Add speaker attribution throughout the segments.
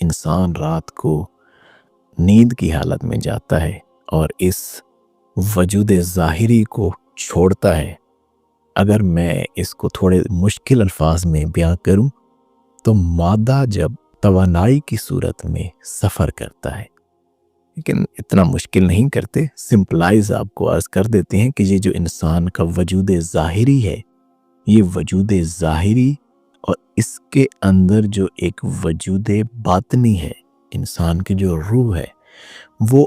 Speaker 1: انسان رات کو نیند کی حالت میں جاتا ہے اور اس وجود ظاہری کو چھوڑتا ہے، اگر میں اس کو تھوڑے مشکل الفاظ میں بیان کروں تو مادہ جب توانائی کی صورت میں سفر کرتا ہے، لیکن اتنا مشکل نہیں کرتے، سمپلائز آپ کو عرض کر دیتے ہیں کہ یہ جو انسان کا وجود ظاہری ہے، یہ وجود ظاہری اور اس کے اندر جو ایک وجود باطنی ہے، انسان کی جو روح ہے، وہ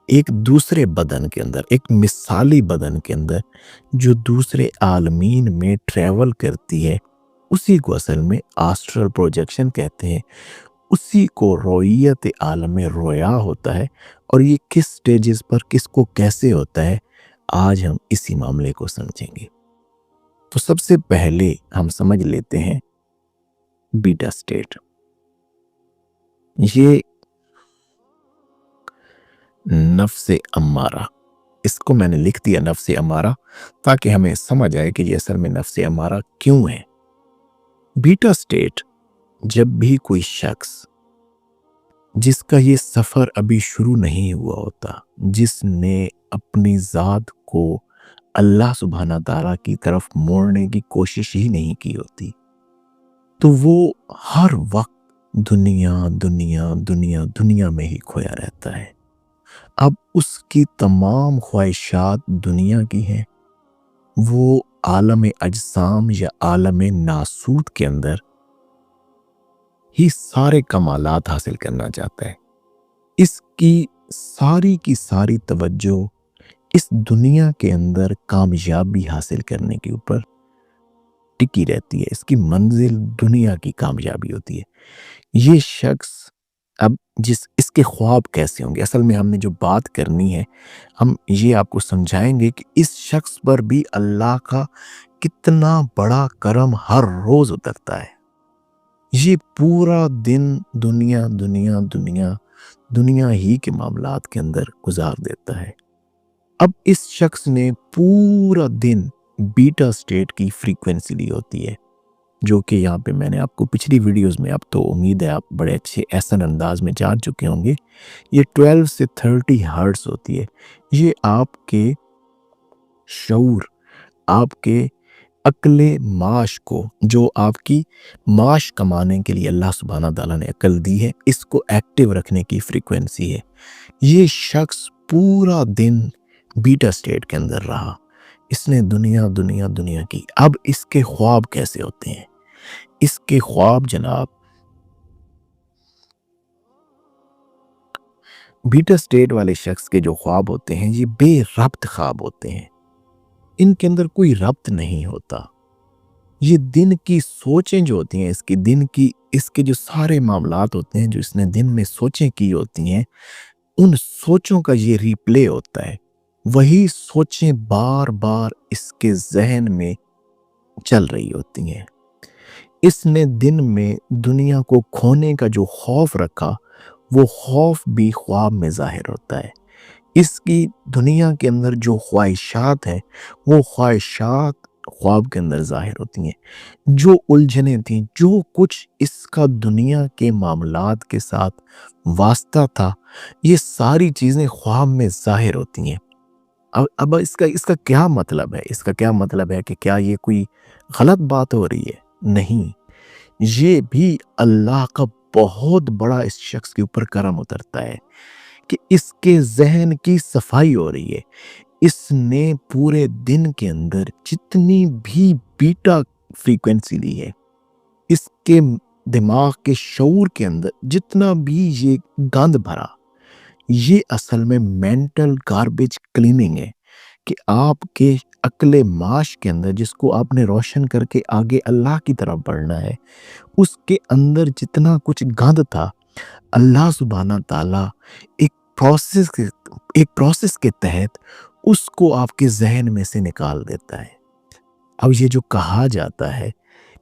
Speaker 1: ایک دوسرے بدن کے اندر، ایک مثالی بدن کے اندر جو دوسرے عالمین میں ٹریول کرتی ہے، اسی کو اصل میں آسٹرل پروجیکشن کہتے ہیں، اسی کو رویت عالم رویا ہوتا ہے۔ اور یہ کس سٹیجز پر کس کو کیسے ہوتا ہے، آج ہم اسی معاملے کو سمجھیں گے۔ تو سب سے پہلے ہم سمجھ لیتے ہیں بیٹا سٹیٹ۔ یہ نفس امارہ، اس کو میں نے لکھ دیا نفس امارہ تاکہ ہمیں سمجھ آئے کہ یہ اصل میں نفس امارہ کیوں ہے۔ بیٹا سٹیٹ، جب بھی کوئی شخص جس کا یہ سفر ابھی شروع نہیں ہوا ہوتا، جس نے اپنی ذات کو اللہ سبحانہ تعالیٰ کی طرف موڑنے کی کوشش ہی نہیں کی ہوتی، تو وہ ہر وقت دنیا دنیا دنیا دنیا میں ہی کھویا رہتا ہے۔ اب اس کی تمام خواہشات دنیا کی ہیں، وہ عالم اجسام یا عالم ناسوت کے اندر ہی سارے کمالات حاصل کرنا چاہتا ہے۔ اس کی ساری توجہ اس دنیا کے اندر کامیابی حاصل کرنے کے اوپر ٹکی رہتی ہے، اس کی منزل دنیا کی کامیابی ہوتی ہے۔ یہ شخص اب اس کے خواب کیسے ہوں گے، اصل میں ہم نے جو بات کرنی ہے، ہم یہ آپ کو سمجھائیں گے کہ اس شخص پر بھی اللہ کا کتنا بڑا کرم ہر روز اترتا ہے۔ یہ پورا دن دنیا دنیا دنیا دنیا ہی کے معاملات کے اندر گزار دیتا ہے۔ اب اس شخص نے پورا دن بیٹا سٹیٹ کی فریکوینسی لی ہوتی ہے، جو کہ یہاں پہ میں نے آپ کو پچھلی ویڈیوز میں، اب تو امید ہے آپ بڑے اچھے احسن انداز میں جان چکے ہوں گے، یہ 12 سے 30 ہرٹز ہوتی ہے۔ یہ آپ کے شعور، آپ کے عقل معاش کو، جو آپ کی معاش کمانے کے لیے اللہ سبحانہ تعالیٰ نے عقل دی ہے، اس کو ایکٹیو رکھنے کی فریکوینسی ہے۔ یہ شخص پورا دن بیٹا سٹیٹ کے اندر رہا، اس نے دنیا دنیا دنیا کی۔ اب اس کے خواب کیسے ہوتے ہیں؟ اس کے خواب جناب، بیٹا سٹیٹ والے شخص کے جو خواب ہوتے ہیں، یہ بے ربط خواب ہوتے ہیں، ان کے اندر کوئی ربط نہیں ہوتا۔ یہ دن کی سوچیں جو ہوتی ہیں، اس کے جو سارے معاملات ہوتے ہیں جو اس نے دن میں سوچیں کی ہوتی ہیں، ان سوچوں کا یہ ریپلے ہوتا ہے۔ وہی سوچیں بار بار اس کے ذہن میں چل رہی ہوتی ہیں۔ اس نے دن میں دنیا کو کھونے کا جو خوف رکھا، وہ خوف بھی خواب میں ظاہر ہوتا ہے۔ اس کی دنیا کے اندر جو خواہشات ہیں، وہ خواہشات خواب کے اندر ظاہر ہوتی ہیں۔ جو الجھنیں تھیں، جو کچھ اس کا دنیا کے معاملات کے ساتھ واسطہ تھا، یہ ساری چیزیں خواب میں ظاہر ہوتی ہیں۔ اب اس کا کیا مطلب ہے؟ اس کا کیا مطلب ہے کہ کیا یہ کوئی غلط بات ہو رہی ہے؟ نہیں، یہ بھی اللہ کا بہت بڑا اس شخص کے اوپر کرم اترتا ہے کہ اس کے ذہن کی صفائی ہو رہی ہے۔ اس نے پورے دن کے اندر جتنی بھی بیٹا فریکوینسی لی ہے، اس کے دماغ کے شعور کے اندر جتنا بھی یہ گند بھرا، یہ اصل میں مینٹل گاربیج کلیننگ ہے کہ آپ کے عقل معاش کے اندر، جس کو آپ نے روشن کر کے آگے اللہ کی طرف بڑھنا ہے، اس کے اندر جتنا کچھ گند تھا، اللہ سبحانہ تعالیٰ ایک پروسیس کے تحت اس کو آپ کے ذہن میں سے نکال دیتا ہے۔ اب یہ جو کہا جاتا ہے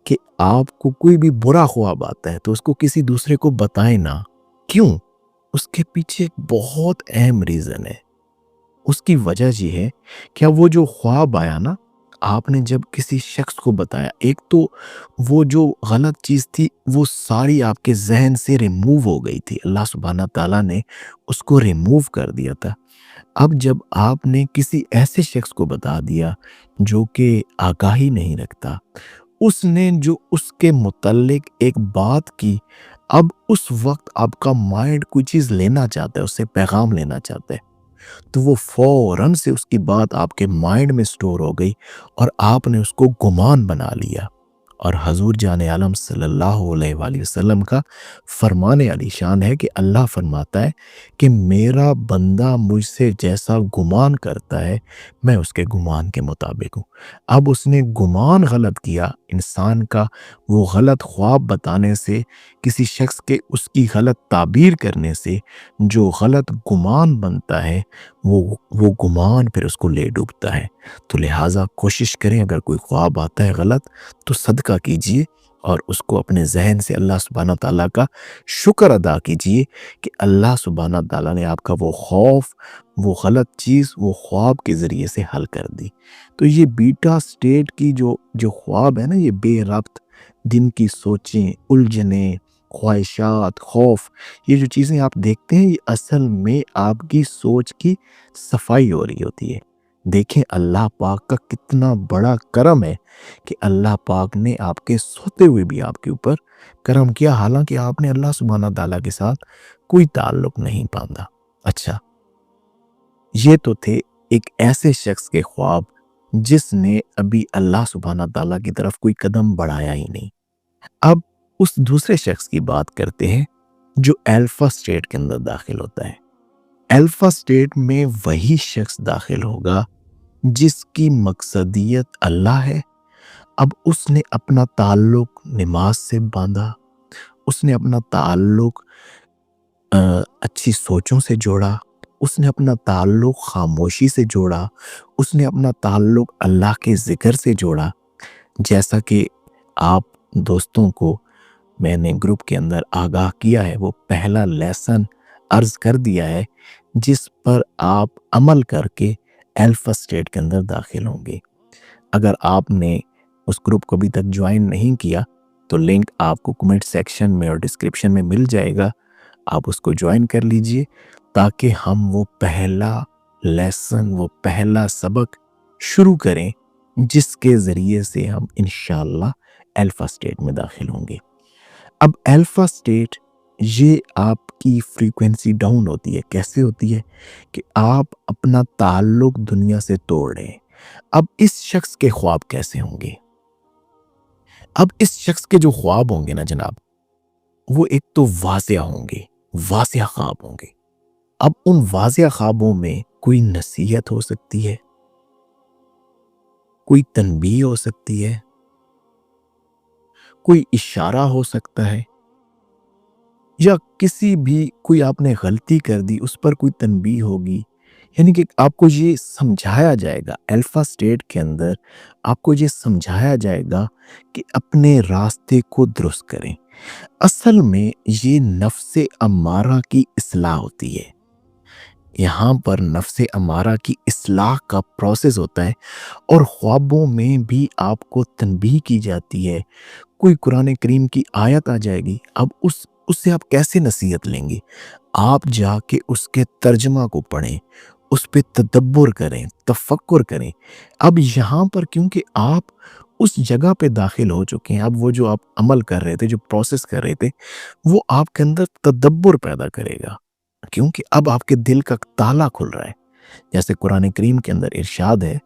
Speaker 1: کہ آپ کو کوئی بھی برا خواب آتا ہے تو اس کو کسی دوسرے کو بتائیں نہ، کیوں؟ اس کے پیچھے ایک بہت اہم ریزن ہے۔ اس کی وجہ یہ ہے کہ وہ جو خواب آیا نا، آپ نے جب کسی شخص کو بتایا، ایک تو وہ جو غلط چیز تھی وہ ساری آپ کے ذہن سے ریموو ہو گئی تھی، اللہ سبحانہ تعالیٰ نے اس کو ریموو کر دیا تھا۔ اب جب آپ نے کسی ایسے شخص کو بتا دیا جو کہ آگاہی نہیں رکھتا، اس نے جو اس کے متعلق ایک بات کی، اب اس وقت آپ کا مائنڈ کوئی چیز لینا چاہتا ہے، اس سے پیغام لینا چاہتا ہے، تو وہ فوراً سے اس کی بات آپ کے مائنڈ میں سٹور ہو گئی اور آپ نے اس کو گمان بنا لیا۔ اور حضور جان عالم صلی اللہ علیہ وآلہ وسلم کا فرمان علی شان ہے کہ اللہ فرماتا ہے کہ میرا بندہ مجھ سے جیسا گمان کرتا ہے میں اس کے گمان کے مطابق ہوں۔ اب اس نے گمان غلط کیا، انسان کا وہ غلط خواب بتانے سے، کسی شخص کے اس کی غلط تعبیر کرنے سے جو غلط گمان بنتا ہے، وہ گمان پھر اس کو لے ڈوبتا ہے۔ تو لہٰذا کوشش کریں، اگر کوئی خواب آتا ہے غلط تو صدقہ کیجئے اور اس کو اپنے ذہن سے اللہ سبحانہ تعالیٰ کا شکر ادا کیجئے کہ اللہ سبحانہ تعالیٰ نے آپ کا وہ خوف، وہ غلط چیز، وہ خواب کے ذریعے سے حل کر دی۔ تو یہ بیٹا سٹیٹ کی جو خواب ہے نا، یہ بے ربط دن کی سوچیں، الجھنیں، خواہشات، خوف، یہ جو چیزیں آپ دیکھتے ہیں، یہ اصل میں آپ کی سوچ کی صفائی ہو رہی ہوتی ہے۔ دیکھیں اللہ پاک کا کتنا بڑا کرم ہے کہ اللہ پاک نے آپ کے سوتے ہوئے بھی آپ کے اوپر کرم کیا، حالانکہ آپ نے اللہ سبحانہ تعالیٰ کے ساتھ کوئی تعلق نہیں باندھا۔ اچھا، یہ تو تھے ایک ایسے شخص کے خواب جس نے ابھی اللہ سبحانہ تعالیٰ کی طرف کوئی قدم بڑھایا ہی نہیں۔ اب اس دوسرے شخص کی بات کرتے ہیں جو الفا سٹیٹ کے اندر داخل ہوتا ہے۔ الفا سٹیٹ میں وہی شخص داخل ہوگا جس کی مقصدیت اللہ ہے۔ اب اس نے اپنا تعلق نماز سے باندھا، اس نے اپنا تعلق اچھی سوچوں سے جوڑا، اس نے اپنا تعلق خاموشی سے جوڑا، اس نے اپنا تعلق اللہ کے ذکر سے جوڑا۔ جیسا کہ آپ دوستوں کو میں نے گروپ کے اندر آگاہ کیا ہے، وہ پہلا لیسن عرض کر دیا ہے جس پر آپ عمل کر کے الفا سٹیٹ کے اندر داخل ہوں گے۔ اگر آپ نے اس گروپ کو ابھی تک جوائن نہیں کیا تو لنک آپ کو کمنٹ سیکشن میں اور ڈسکرپشن میں مل جائے گا، آپ اس کو جوائن کر لیجئے تاکہ ہم وہ پہلا لیسن، وہ پہلا سبق شروع کریں جس کے ذریعے سے ہم انشاءاللہ الفا سٹیٹ میں داخل ہوں گے۔ اب الفا سٹیٹ یہ آپ کی فریکوینسی ڈاؤن ہوتی ہے۔ کیسے ہوتی ہے؟ کہ آپ اپنا تعلق دنیا سے توڑ رہے ہیں۔ اب اس شخص کے خواب کیسے ہوں گے؟ اب اس شخص کے جو خواب ہوں گے نا جناب، وہ ایک تو واضح ہوں گے، واضح خواب ہوں گے۔ اب ان واضح خوابوں میں کوئی نصیحت ہو سکتی ہے، کوئی تنبیہ ہو سکتی ہے، کوئی اشارہ ہو سکتا ہے، یا کسی بھی کوئی آپ نے غلطی کر دی اس پر کوئی تنبیہ ہوگی۔ یعنی کہ آپ کو یہ سمجھایا جائے گا، الفا سٹیٹ کے اندر آپ کو یہ سمجھایا جائے گا کہ اپنے راستے کو درست کریں۔ اصل میں یہ نفس امارہ کی اصلاح ہوتی ہے۔ یہاں پر نفس امارہ کی اصلاح کا پروسیس ہوتا ہے، اور خوابوں میں بھی آپ کو تنبیہ کی جاتی ہے۔ کوئی قرآن کریم کی آیت آ جائے گی، اب اس سے آپ کیسے نصیحت لیں گے؟ آپ جا کے اس کے ترجمہ کو پڑھیں، اس پہ تدبر کریں، تفکر کریں۔ اب یہاں پر کیونکہ آپ اس جگہ پہ داخل ہو چکے ہیں، اب وہ جو آپ عمل کر رہے تھے، جو پروسیس کر رہے تھے، وہ آپ کے اندر تدبر پیدا کرے گا، کیونکہ اب آپ کے دل کا تالا کھل رہا ہے۔ جیسے قرآن کریم کے اندر ارشاد ہے،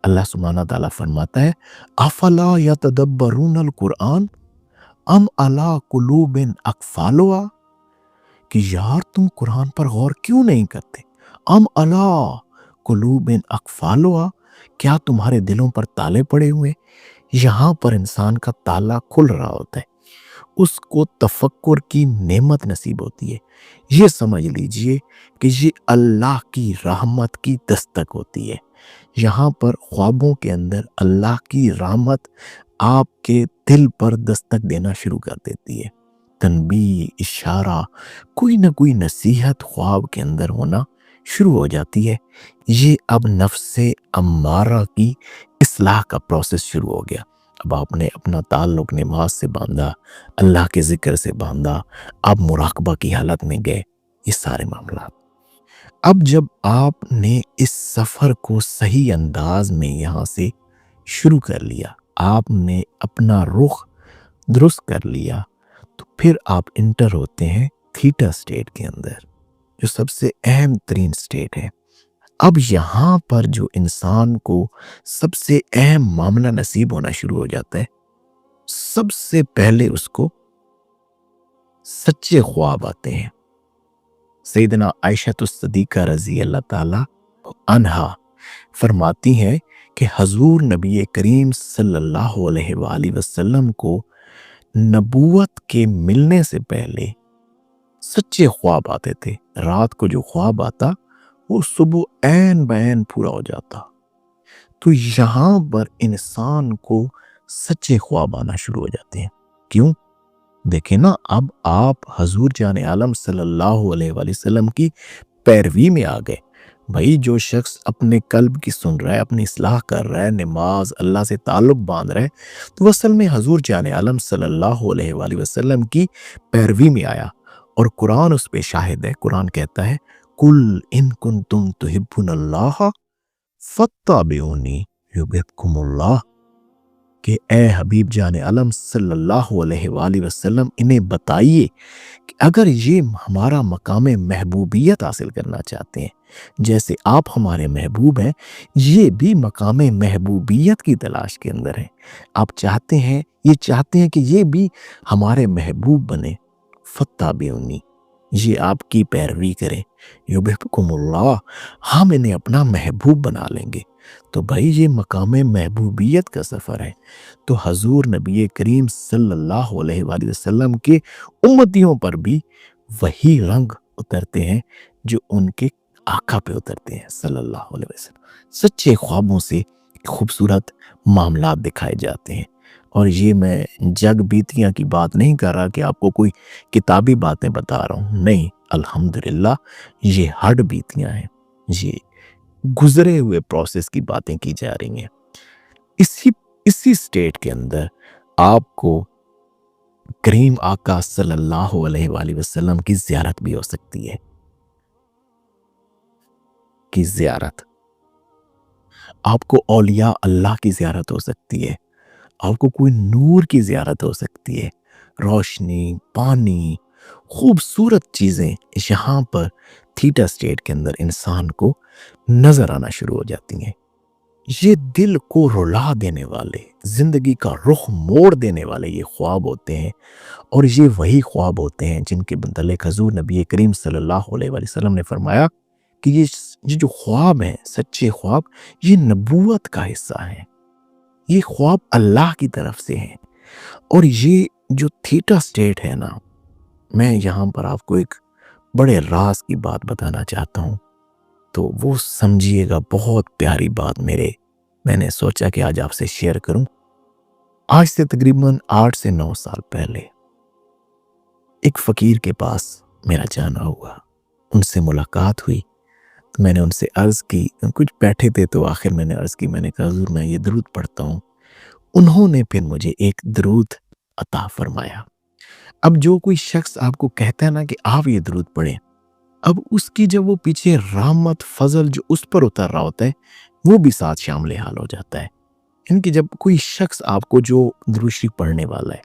Speaker 1: اللہ سبحانہ تعالیٰ فرماتا ہے افلا یتدبرون القرآن ام علی قلوب اقفالها، کہ یار تم قرآن پر غور کیوں نہیں کرتے؟ ام علی قلوب اقفالها، کیا تمہارے دلوں پر تالے پڑے ہوئے؟ یہاں پر انسان کا تالا کھل رہا ہوتا ہے، اس کو تفکر کی نعمت نصیب ہوتی ہے۔ یہ سمجھ لیجئے کہ یہ اللہ کی رحمت کی دستک ہوتی ہے۔ یہاں پر خوابوں کے اندر اللہ کی رحمت آپ کے دل پر دستک دینا شروع کر دیتی ہے۔ تنبیہ، اشارہ، کوئی نہ کوئی نصیحت خواب کے اندر ہونا شروع ہو جاتی ہے۔ یہ اب نفس امارہ کی اصلاح کا پروسیس شروع ہو گیا۔ اب آپ نے اپنا تعلق نماز سے باندھا، اللہ کے ذکر سے باندھا، آپ مراقبہ کی حالت میں گئے، یہ سارے معاملات۔ اب جب آپ نے اس سفر کو صحیح انداز میں یہاں سے شروع کر لیا، آپ نے اپنا رخ درست کر لیا، تو پھر آپ انٹر ہوتے ہیں تھیٹا سٹیٹ کے اندر، جو سب سے اہم ترین سٹیٹ ہے۔ اب یہاں پر جو انسان کو سب سے اہم معاملہ نصیب ہونا شروع ہو جاتا ہے، سب سے پہلے اس کو سچے خواب آتے ہیں۔ سیدنا عائشہ الصدیقہ رضی اللہ تعالی عنہا فرماتی ہیں کہ حضور نبی کریم صلی اللہ علیہ وآلہ وسلم کو نبوت کے ملنے سے پہلے سچے خواب آتے تھے۔ رات کو جو خواب آتا وہ صبح عین بعین پورا ہو جاتا۔ تو یہاں پر انسان کو سچے خواب آنا شروع ہو جاتے ہیں۔ کیوں؟ دیکھیں نا، اب آپ حضور جان عالم صلی اللہ علیہ وآلہ وسلم کی پیروی میں آ گئے۔ بھائی جو شخص اپنے قلب کی سن رہا ہے، اپنی اصلاح کر رہا ہے، نماز اللہ سے تعلق باندھ رہا ہے، تو وہ اصل میں حضور جان عالم صلی اللہ علیہ وآلہ وسلم کی پیروی میں آیا، اور قرآن اس پہ شاہد ہے۔ قرآن کہتا ہے قُلْ إِن كُنتُمْ تُحِبُّونَ اللَّهَ فَاتَّبِعُونِي يُحْبِبْكُمُ اللَّهُ، کہ اے حبیب جان عالم صلی اللہ علیہ وآلہ وسلم انہیں بتائیے کہ اگر یہ ہمارا مقام محبوبیت حاصل کرنا چاہتے ہیں، جیسے آپ ہمارے محبوب ہیں، یہ بھی مقام محبوبیت کی تلاش کے اندر ہیں۔ آپ چاہتے ہیں، یہ چاہتے ہیں کہ یہ بھی ہمارے محبوب بنے، فَاتَّبِعُونِی، یہ آپ کی پیروی کریں، یحببکم اللہ، ہم انہیں اپنا محبوب بنا لیں گے۔ تو بھائی یہ مقام محبوبیت کا سفر ہے۔ تو حضور نبی کریم صلی اللہ علیہ وآلہ وسلم کے امتیوں پر بھی وہی رنگ اترتے ہیں جو ان کے آقا پہ اترتے ہیں صلی اللہ علیہ وسلم۔ سچے خوابوں سے خوبصورت معاملات دکھائے جاتے ہیں۔ اور یہ میں جگ بیتیاں کی بات نہیں کر رہا کہ آپ کو کوئی کتابی باتیں بتا رہا ہوں، نہیں، الحمدللہ یہ ہڈ بیتیاں ہیں، یہ گزرے ہوئے پروسیس کی باتیں کی جا رہی ہیں۔ اسی سٹیٹ کے اندر آپ کو کریم آقا صلی اللہ علیہ وآلہ وسلم کی زیارت بھی ہو سکتی ہے، کی زیارت، آپ کو اولیاء اللہ کی زیارت ہو سکتی ہے، آپ کو کوئی نور کی زیارت ہو سکتی ہے، روشنی، پانی، خوبصورت چیزیں یہاں پر تھیٹا سٹیٹ کے اندر انسان کو نظر آنا شروع ہو جاتی ہیں۔ یہ دل کو رلا دینے والے، زندگی کا رخ موڑ دینے والے یہ خواب ہوتے ہیں، اور یہ وہی خواب ہوتے ہیں جن کے متعلق حضور نبی کریم صلی اللہ علیہ وآلہ وسلم نے فرمایا کہ یہ جو خواب ہیں، سچے خواب، یہ نبوت کا حصہ ہیں، یہ خواب اللہ کی طرف سے ہیں۔ اور یہ جو تھیٹا سٹیٹ ہے نا، میں یہاں پر آپ کو ایک بڑے راز کی بات بتانا چاہتا ہوں، تو وہ سمجھیے گا، بہت پیاری بات میں نے سوچا کہ آج آپ سے شیئر کروں۔ آج سے تقریباً 8 سے 9 سال پہلے ایک فقیر کے پاس میرا جانا ہوا، ان سے ملاقات ہوئی، تو میں نے ان سے عرض کی، کچھ بیٹھے تھے تو آخر میں نے عرض کی، میں نے کہا حضور میں یہ درود پڑھتا ہوں۔ انہوں نے پھر مجھے ایک درود عطا فرمایا۔ اب جو کوئی شخص آپ کو کہتا ہے نا کہ آپ یہ درود پڑھیں، اب اس کی جب وہ پیچھے رحمت فضل جو اس پر اتر رہا ہوتا ہے وہ بھی ساتھ شامل حال ہو جاتا ہے۔ ان کی جب کوئی شخص آپ کو جو درود شریف پڑھنے والا ہے،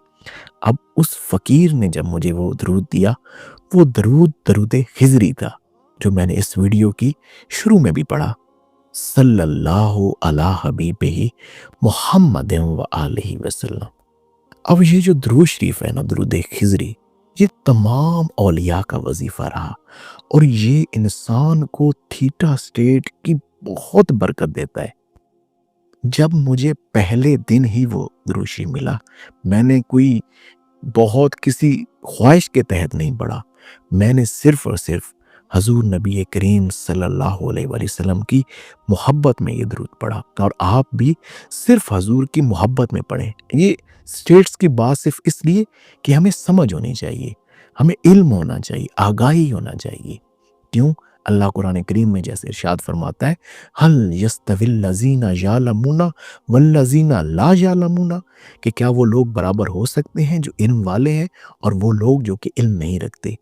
Speaker 1: اب اس فقیر نے جب مجھے وہ درود دیا، وہ درود خضری تھا جو میں نے اس ویڈیو کی شروع میں بھی پڑھا، صلی اللہ علی حبیبہ محمد و آلہ وسلم۔ اب یہ جو درود شریف ہے نا، درود خضری، یہ تمام اولیاء کا وظیفہ رہا، اور یہ انسان کو تھیٹا سٹیٹ کی بہت برکت دیتا ہے۔ جب مجھے پہلے دن ہی وہ درود شریف ملا، میں نے کوئی بہت کسی خواہش کے تحت نہیں پڑھا، میں نے صرف اور صرف حضور نبی کریم صلی اللہ علیہ وآلہ وسلم کی محبت میں یہ درود پڑھا، اور آپ بھی صرف حضور کی محبت میں پڑھیں۔ یہ سٹیٹس کی بات صرف اس لیے کہ ہمیں سمجھ ہونی چاہیے، ہمیں علم ہونا چاہیے، آگاہی ہونا چاہیے۔ کیوں؟ اللہ قرآن کریم میں جیسے ارشاد فرماتا ہے، حل یستوی الذین یعلمون والذین لا یعلمون، کہ کیا وہ لوگ برابر ہو سکتے ہیں جو علم والے ہیں اور وہ لوگ جو کہ علم نہیں رکھتے؟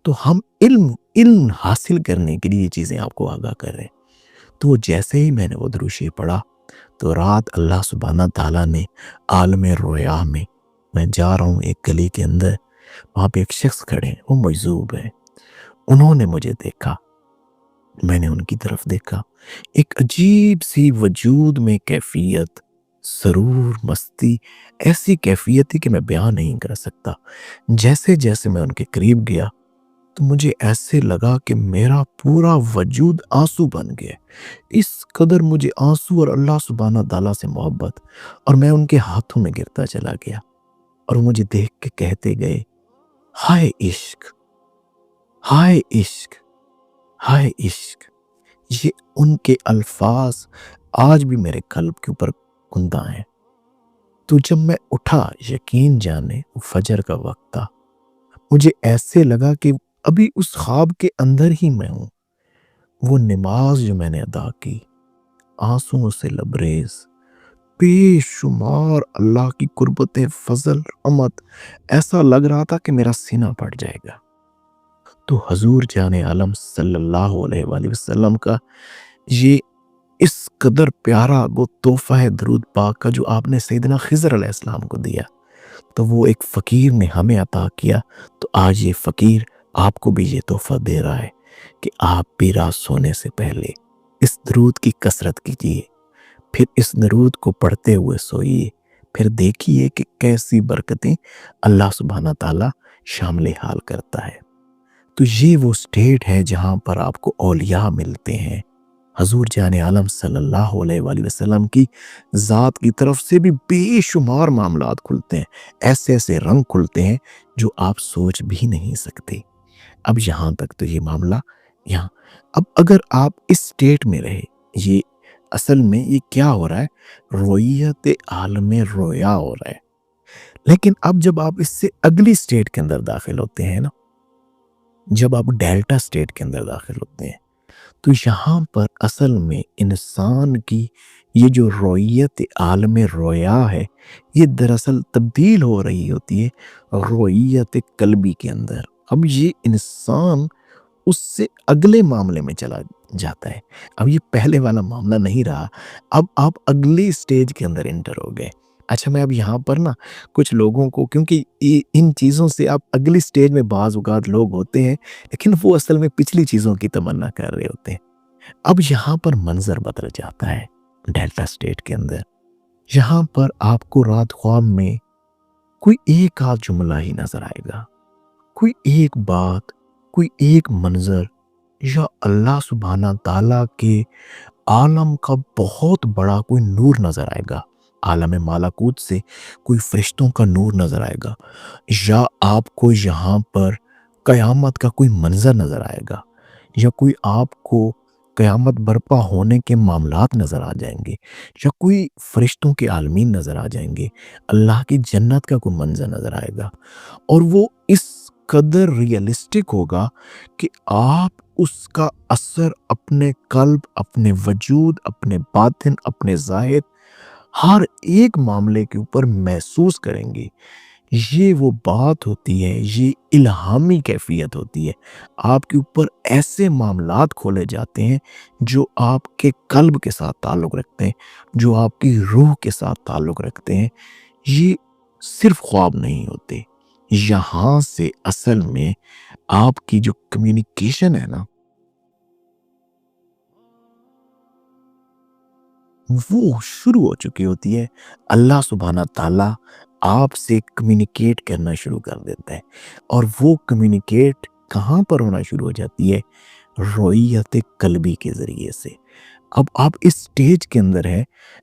Speaker 1: تو ہم علم حاصل کرنے کے لیے یہ چیزیں آپ کو آگاہ کر رہے ہیں۔ تو جیسے ہی میں نے وہ درود شریف پڑھا تو رات اللہ سبحانہ تعالیٰ نے عالم رویا میں جا رہا ہوں ایک گلی کے اندر، وہاں پہ ایک شخص کھڑے ہیں، وہ مجذوب ہے، انہوں نے مجھے دیکھا، میں نے ان کی طرف دیکھا، ایک عجیب سی وجود میں کیفیت، سرور، مستی، ایسی کیفیت تھی کہ میں بیان نہیں کر سکتا۔ جیسے جیسے میں ان کے قریب گیا تو مجھے ایسے لگا کہ میرا پورا وجود آنسو بن گیا، اس قدر مجھے آنسو اور اللہ سبحانہ تعالیٰ سے محبت، اور میں ان کے ہاتھوں میں گرتا چلا گیا اور مجھے دیکھ کے کہتے گئے، ہائے عشق، ہائے عشق، ہائے عشق۔ یہ ان کے الفاظ آج بھی میرے قلب کے اوپر گندا ہیں۔ تو جب میں اٹھا، یقین جانے فجر کا وقت تھا، مجھے ایسے لگا کہ ابھی اس خواب کے اندر ہی میں ہوں۔ وہ نماز جو میں نے ادا کی، آنسوؤں سے لبریز، بے شمار اللہ کی قربت، فضل، رحمت، ایسا لگ رہا تھا کہ میرا سینہ پھٹ جائے گا۔ تو حضور جان عالم صلی اللہ علیہ وآلہ وسلم کا یہ اس قدر پیارا وہ تحفہ ہے درود پاک کا جو آپ نے سیدنا خضر علیہ السلام کو دیا، تو وہ ایک فقیر نے ہمیں عطا کیا، تو آج یہ فقیر آپ کو بھی یہ تحفہ دے رہا ہے کہ آپ بھی رات سونے سے پہلے اس درود کی کثرت کیجیے، پھر اس درود کو پڑھتے ہوئے سوئیے، پھر دیکھیے کہ کیسی برکتیں اللہ سبحانہ تعالیٰ شامل حال کرتا ہے۔ تو یہ وہ سٹیٹ ہے جہاں پر آپ کو اولیاء ملتے ہیں۔ حضور جان عالم صلی اللہ علیہ وآلہ وسلم کی ذات کی طرف سے بھی بے شمار معاملات کھلتے ہیں، ایسے ایسے رنگ کھلتے ہیں جو آپ سوچ بھی نہیں سکتے۔ اب یہاں تک تو یہ معاملہ یہاں، اب اگر آپ اس سٹیٹ میں رہے، یہ اصل میں یہ کیا ہو رہا ہے؟ رویت عالم رویا ہو رہا ہے۔ لیکن اب جب آپ اس سے اگلی سٹیٹ کے اندر داخل ہوتے ہیں نا، جب آپ ڈیلٹا سٹیٹ کے اندر داخل ہوتے ہیں، تو یہاں پر اصل میں انسان کی یہ جو رویت عالم رویا ہے، یہ دراصل تبدیل ہو رہی ہوتی ہے رویت قلبی کے اندر۔ اب یہ انسان اس سے اگلے معاملے میں چلا جاتا ہے، اب یہ پہلے والا معاملہ نہیں رہا، اب آپ اگلی سٹیج کے اندر انٹر ہو گئے۔ اچھا، میں اب یہاں پر نا کچھ لوگوں کو، کیونکہ ان چیزوں سے آپ اگلی سٹیج میں بعض اوقات لوگ ہوتے ہیں لیکن وہ اصل میں پچھلی چیزوں کی تمنا کر رہے ہوتے ہیں۔ اب یہاں پر منظر بدل جاتا ہے ڈیلٹا سٹیٹ کے اندر، یہاں پر آپ کو رات خواب میں کوئی ایک آدھ جملہ ہی نظر آئے گا، کوئی ایک بات، کوئی ایک منظر، یا اللہ سبحانہ تعالیٰ کے عالم کا بہت بڑا کوئی نور نظر آئے گا، عالم ملکوت سے کوئی فرشتوں کا نور نظر آئے گا، یا آپ کو یہاں پر قیامت کا کوئی منظر نظر آئے گا، یا کوئی آپ کو قیامت برپا ہونے کے معاملات نظر آ جائیں گے، یا کوئی فرشتوں کے عالمین نظر آ جائیں گے، اللہ کی جنت کا کوئی منظر نظر آئے گا، اور وہ اس قدر ریئلسٹک ہوگا کہ آپ اس کا اثر اپنے قلب، اپنے وجود، اپنے باطن، اپنے ظاہر، ہر ایک معاملے کے اوپر محسوس کریں گے۔ یہ وہ بات ہوتی ہے، یہ الہامی کیفیت ہوتی ہے، آپ کے اوپر ایسے معاملات کھولے جاتے ہیں جو آپ کے قلب کے ساتھ تعلق رکھتے ہیں، جو آپ کی روح کے ساتھ تعلق رکھتے ہیں۔ یہ صرف خواب نہیں ہوتے، یہاں سے اصل میں آپ کی جو کمیونیکیشن ہے نا، وہ شروع ہو چکی ہوتی ہے۔ اللہ سبحانہ تعالیٰ آپ سے کمیونیکیٹ کرنا شروع کر دیتا ہے، اور وہ کمیونیکیٹ کہاں پر ہونا شروع ہو جاتی ہے؟ رویت قلبی کے ذریعے سے۔ اب آپ اس سٹیج کے اندر ہے،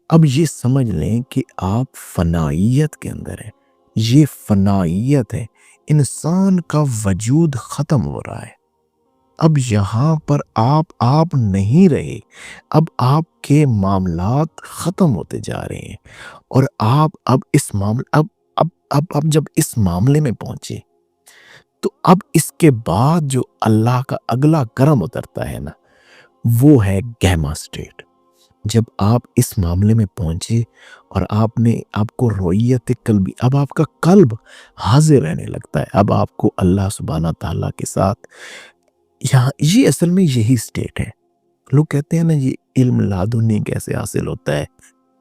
Speaker 1: اب یہ سمجھ لیں کہ آپ فنائیت کے اندر ہیں، یہ فنائیت ہے، انسان کا وجود ختم ہو رہا ہے۔ اب یہاں پر آپ نہیں رہے، اب آپ کے معاملات ختم ہوتے جا رہے ہیں، اور آپ اب اس معاملے اب جب اس معاملے میں پہنچے تو اب اس کے بعد جو اللہ کا اگلا کرم اترتا ہے نا، وہ ہے گیما سٹیٹ۔ جب آپ اس معاملے میں پہنچے اور آپ کو رویت قلبی، اب آپ کا قلب حاضر رہنے لگتا ہے، اب آپ کو اللہ سبحانہ تعالیٰ کے ساتھ یہاں، یہ اصل میں یہی سٹیٹ ہے۔ لوگ کہتے ہیں نا یہ علم لادنی کیسے حاصل ہوتا ہے،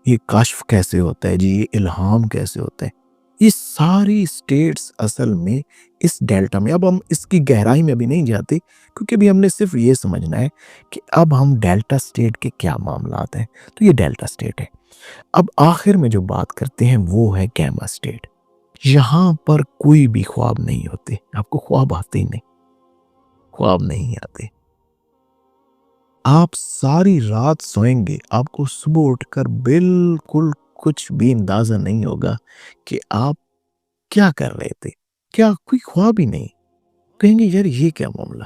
Speaker 1: یہ کشف کیسے ہوتا ہے جی، یہ الہام کیسے ہوتا ہے، یہ ساری سٹیٹس اصل میں اس ڈیلٹا میں، اب ہم اس کی گہرائی میں بھی نہیں جاتے کیونکہ ابھی ہم نے صرف یہ سمجھنا ہے کہ اب ہم ڈیلٹا سٹیٹ کے کیا معاملات ہیں، تو یہ ڈیلٹا سٹیٹ ہے۔ اب آخر میں جو بات کرتے ہیں وہ ہے گیما سٹیٹ۔ یہاں پر کوئی بھی خواب نہیں ہوتے، آپ کو خواب آتے ہی نہیں، خواب نہیں آتے۔ آپ ساری رات سوئیں گے، آپ کو صبح اٹھ کر بالکل کچھ بھی اندازہ نہیں ہوگا کہ آپ کیا کر رہے تھے، کیا کوئی خواب ہی نہیں، کہیں گے یار یہ کیا معاملہ۔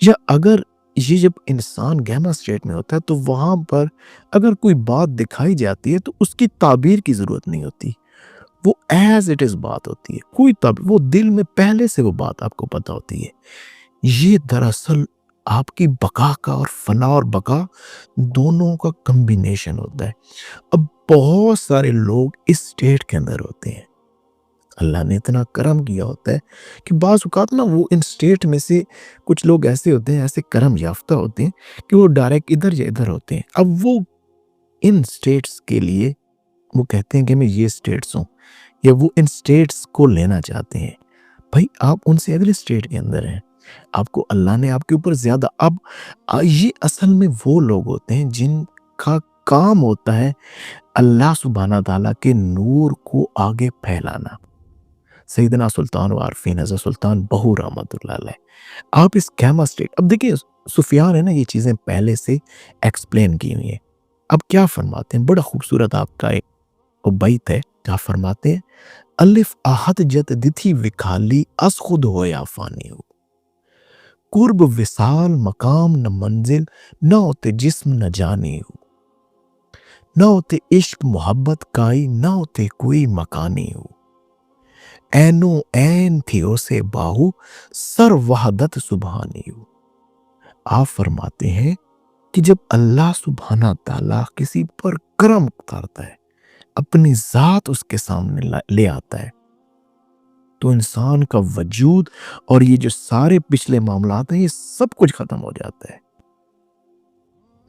Speaker 1: یا اگر یہ جب انسان گیما سٹیٹ میں ہوتا ہے تو وہاں پر اگر کوئی بات دکھائی جاتی ہے تو اس کی تعبیر کی ضرورت نہیں ہوتی، وہ ایز اٹ از بات ہوتی ہے، کوئی تعبیر، وہ دل میں پہلے سے وہ بات آپ کو پتہ ہوتی ہے۔ یہ دراصل آپ کی بقا کا اور فنا اور بقا دونوں کا کمبینیشن ہوتا ہے۔ اب بہت سارے لوگ اس سٹیٹ کے اندر ہوتے ہیں، اللہ نے اتنا کرم کیا ہوتا ہے کہ بعض اوقات نا وہ ان سٹیٹ میں سے کچھ لوگ ایسے ہوتے ہیں، ایسے کرم یافتہ ہوتے ہیں کہ وہ ڈائریکٹ ادھر یا ادھر ہوتے ہیں۔ اب وہ ان سٹیٹس کے لیے وہ کہتے ہیں کہ میں یہ سٹیٹس ہوں، یا وہ ان سٹیٹس کو لینا چاہتے ہیں۔ بھائی آپ ان سے اگلے سٹیٹ کے اندر ہیں، آپ کو اللہ نے آپ کے اوپر زیادہ، اب یہ اصل میں وہ لوگ ہوتے ہیں جن کا کام ہوتا ہے اللہ سبحانہ تعالیٰ کے نور کو آگے پھیلانا۔ سیدنا سلطان وعارفین حضرت سلطان بہو رحمۃ اللہ علیہ، آپ اس گیما سٹیٹ، اب دیکھیں سفیان ہے نا یہ چیزیں پہلے سے ایکسپلین کی ہوئی ہیں۔ اب کیا فرماتے ہیں، بڑا خوبصورت آپ کا ایک بیت ہے، کیا فرماتے ہیں، الف آہت جت دتھی وکھالی از خود ہو یا فانی ہو، قرب وصال مقام نہ منزل، نہ ہوتے جسم نہ جانی ہو، نہ ہوتے عشق محبت کائی، نہ ہوتے کوئی مکانی ہو، اینو این تھی اسے باہو، سر وحدت سبحانی ہو۔ آپ فرماتے ہیں کہ جب اللہ سبحانہ تعالیٰ کسی پر کرم اتارتا ہے، اپنی ذات اس کے سامنے لے آتا ہے، تو انسان کا وجود اور یہ جو سارے پچھلے معاملات ہیں یہ سب کچھ ختم ہو جاتا ہے۔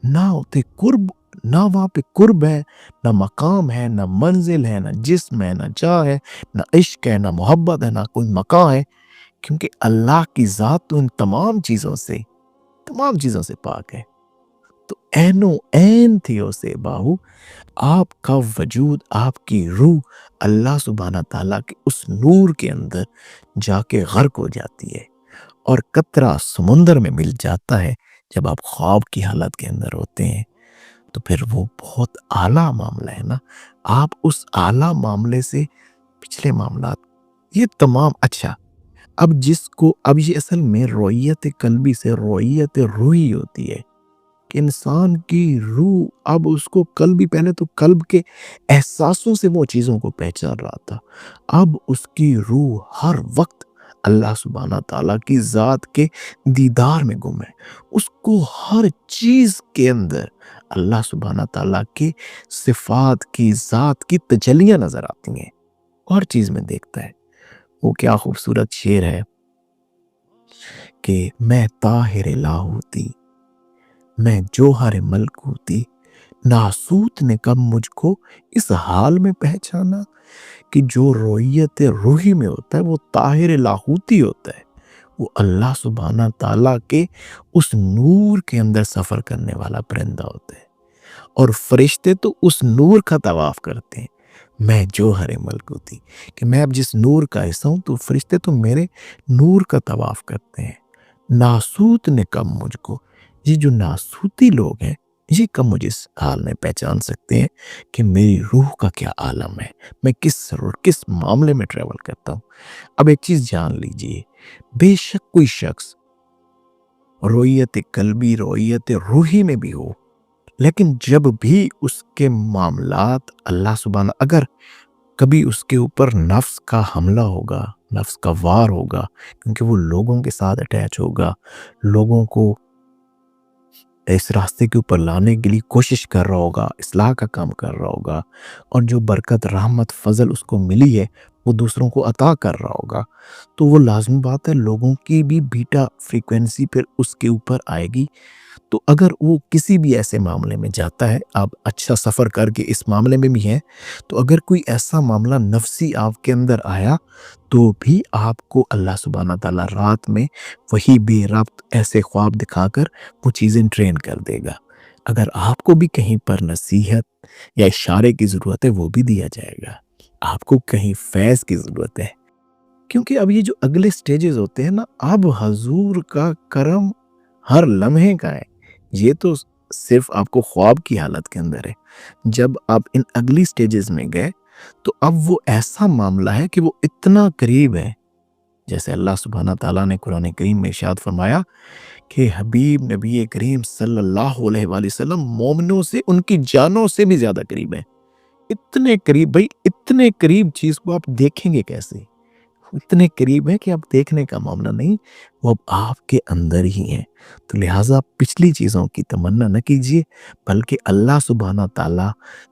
Speaker 1: نہ ہوتے قرب، نہ وہاں پہ قرب ہے، نہ مقام ہے، نہ منزل ہے، نہ جسم ہے، نہ جا ہے، نہ عشق ہے، نہ محبت ہے، نہ کوئی مقام ہے، کیونکہ اللہ کی ذات تو ان تمام چیزوں سے پاک ہے۔ تو اینو این تھی اسے باہو، آپ کا وجود، آپ کی روح اللہ سبحانہ تعالیٰ کے اس نور کے اندر جا کے غرق ہو جاتی ہے، اور قطرہ سمندر میں مل جاتا ہے۔ جب آپ خواب کی حالت کے اندر ہوتے ہیں تو پھر وہ بہت اعلیٰ معاملہ ہے نا، آپ اس اعلیٰ معاملے سے پچھلے معاملات یہ تمام، اچھا اب اب یہ اصل میں رویت قلبی سے رویت روحی ہوتی ہے کہ انسان کی روح، اب اس کو قلبی، پہلے تو قلب کے احساسوں سے وہ چیزوں کو پہچان رہا تھا، اب اس کی روح ہر وقت اللہ سبحانہ تعالیٰ کی ذات کے دیدار میں گم ہے، اس کو ہر چیز کے اندر اللہ سبحانہ تعالیٰ کے صفات کی، ذات کی تجلیاں نظر آتی ہیں، ہر چیز میں دیکھتا ہے۔ وہ کیا خوبصورت شعر ہے کہ میں طاہر لاہوتی، میں جوہر ملکوتی، ناسوت نے کب مجھ کو اس حال میں پہچانا، کہ جو رویت روحی میں ہوتا ہے وہ طاہر لاہوتی ہوتا ہے، وہ اللہ سبحانہ تعالیٰ کے اس نور کے اندر سفر کرنے والا پرندہ ہوتا ہے، اور فرشتے تو اس نور کا طواف کرتے ہیں۔ میں جوہر ملکوتی، کہ میں اب جس نور کا حصہ ہوں تو فرشتے تو میرے نور کا طواف کرتے ہیں۔ ناسوت نے کب مجھ کو، یہ جو ناسوتی لوگ ہیں یہ کب مجھے اس حال میں پہچان سکتے ہیں کہ میری روح کا کیا عالم ہے، میں کس معاملے میں ٹریول کرتا ہوں۔ اب ایک چیز جان لیجئے، بے شک کوئی شخص رویت قلبی، رویت روحی میں بھی ہو، لیکن جب بھی اس کے معاملات اللہ سبحانہ، اگر کبھی اس کے اوپر نفس کا حملہ ہوگا، نفس کا وار ہوگا، کیونکہ وہ لوگوں کے ساتھ اٹیچ ہوگا، لوگوں کو اس راستے کے اوپر لانے کے لیے کوشش کر رہا ہوگا، اصلاح کا کام کر رہا ہوگا، اور جو برکت، رحمت، فضل اس کو ملی ہے وہ دوسروں کو عطا کر رہا ہوگا، تو وہ لازمی بات ہے لوگوں کی بھی بیٹا فریکوینسی پھر اس کے اوپر آئے گی۔ تو اگر وہ کسی بھی ایسے معاملے میں جاتا ہے، آپ اچھا سفر کر کے اس معاملے میں بھی ہیں، تو اگر کوئی ایسا معاملہ نفسی آپ کے اندر آیا تو بھی آپ کو اللہ سبحانہ تعالیٰ رات میں وہی بے ربط ایسے خواب دکھا کر وہ چیزیں ٹرین کر دے گا۔ اگر آپ کو بھی کہیں پر نصیحت یا اشارے کی ضرورت ہے وہ بھی دیا جائے گا، آپ کو کہیں فیض کی ضرورت ہے، کیونکہ اب یہ جو اگلے سٹیجز ہوتے ہیں نا، اب حضور کا کرم ہر لمحے کا ہے۔ یہ تو صرف آپ کو خواب کی حالت کے اندر ہے، جب آپ ان اگلی سٹیجز میں گئے تو اب وہ ایسا معاملہ ہے کہ وہ اتنا قریب ہے، جیسے اللہ سبحانہ تعالیٰ نے قرآن کریم میں ارشاد فرمایا کہ حبیب نبی کریم صلی اللہ علیہ وآلہ وسلم مومنوں سے ان کی جانوں سے بھی زیادہ قریب ہیں۔ اتنے قریب، بھائی اتنے قریب چیز کو آپ دیکھیں گے کیسے؟ اتنے قریب ہے کہ اب دیکھنے کا معاملہ نہیں، وہ اب آپ کے اندر ہی ہے۔ تو لہٰذا پچھلی چیزوں کی تمنا نہ کیجیے، بلکہ اللہ سبحانہ تعالیٰ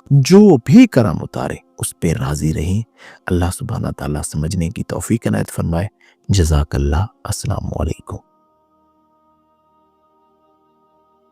Speaker 1: جو بھی کرم اتارے اس پہ راضی رہیں۔ اللہ سبحانہ تعالیٰ سمجھنے کی توفیق عنایت فرمائے۔ جزاک اللہ۔ السلام علیکم۔